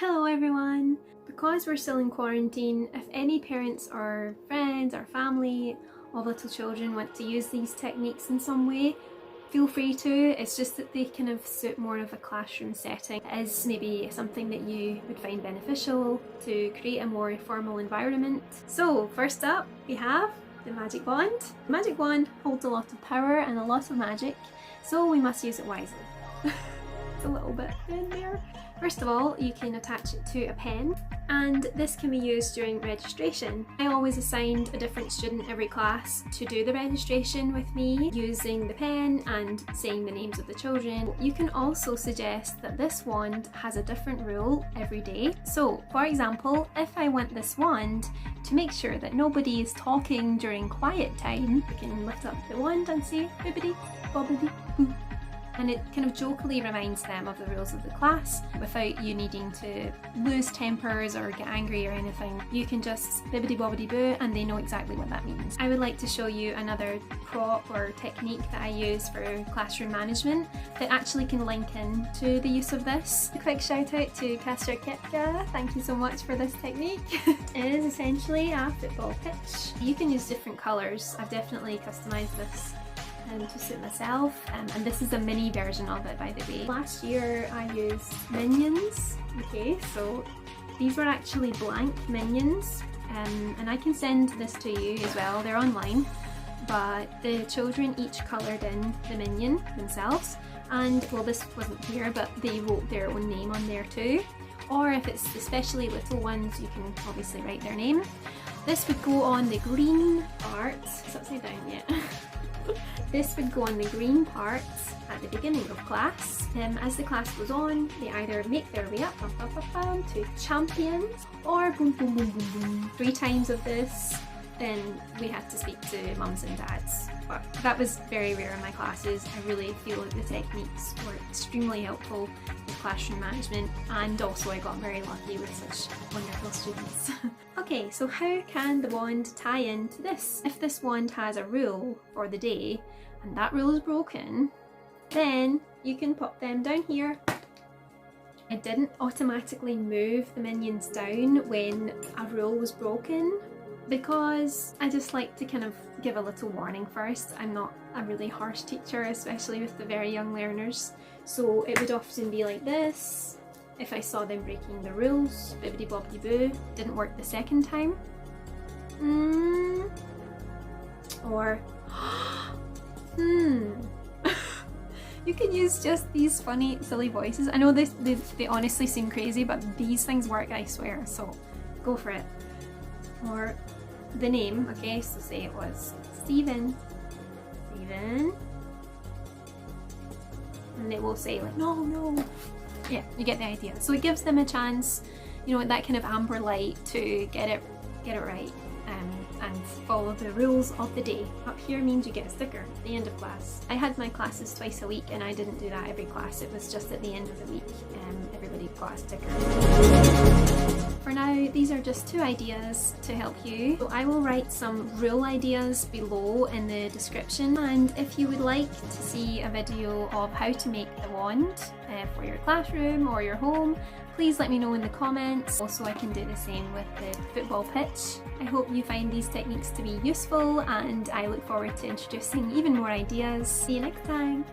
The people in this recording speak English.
Hello everyone! Because we're still in quarantine, if any parents or friends or family of little children want to use these techniques in some way, feel free to. It's just that they kind of suit more of a classroom setting. It is maybe something that you would find beneficial to create a more formal environment. So first up we have the magic wand. The magic wand holds a lot of power and a lot of magic, so we must use it wisely. It's a little bit in there. First of all, you can attach it to a pen, and this can be used during registration. I always assigned a different student every class to do the registration with me using the pen and saying the names of the children. You can also suggest that this wand has a different rule every day. So, for example, if I want this wand to make sure that nobody is talking during quiet time, you can lift up the wand and say bibbidi bobbidi boo. And it kind of jokingly reminds them of the rules of the class without you needing to lose tempers or get angry or anything. You can just bibbidi bobbidi boo and they know exactly what that means. I would like to show you another prop or technique that I use for classroom management that actually can link in to the use of this. A quick shout out to Caster Kepka, thank you so much for this technique. It is essentially a football pitch. You can use different colours. I've definitely customised this to suit myself, and this is a mini version of it, by the way. Last year I used minions. Okay, so these were actually blank minions, and I can send this to you as well. They're online, but the children each coloured in the minion themselves, and well, this wasn't here, but they wrote their own name on there too. Or if it's especially little ones, you can obviously write their name. This would go on the green part. It's upside down yet. This would go on the green parts at the beginning of class. As the class goes on, they either make their way up to champions or boom boom boom boom boom. 3 times of this, then we had to speak to mums and dads. But that was very rare in my classes. I really feel that the techniques were extremely helpful with classroom management, and also I got very lucky with such wonderful students. Okay, so how can the wand tie into this? If this wand has a rule for the day and that rule is broken, then you can pop them down here. I didn't automatically move the minions down when a rule was broken, because I just like to kind of give a little warning first. I'm not a really harsh teacher, especially with the very young learners, so it would often be like this. If I saw them breaking the rules, bibbidi bobbidi boo, didn't work the second time. Or You can use just these funny, silly voices. I know they honestly seem crazy, but these things work, I swear, so go for it. Or the name, okay, so say it was Stephen, and they will say like, no. Yeah, you get the idea. So it gives them a chance, you know, that kind of amber light to get it right, and follow the rules of the day. Up here means you get a sticker at the end of class. I had my classes twice a week, and I didn't do that every class. It was just at the end of the week, everybody got a sticker. For now, these are just 2 ideas to help you. So I will write some rule ideas below in the description, and if you would like to see a video of how to make the wand for your classroom or your home, please let me know in the comments. Also, I can do the same with the football pitch. I hope you find these techniques to be useful, and I look forward to introducing even more ideas. See you next time!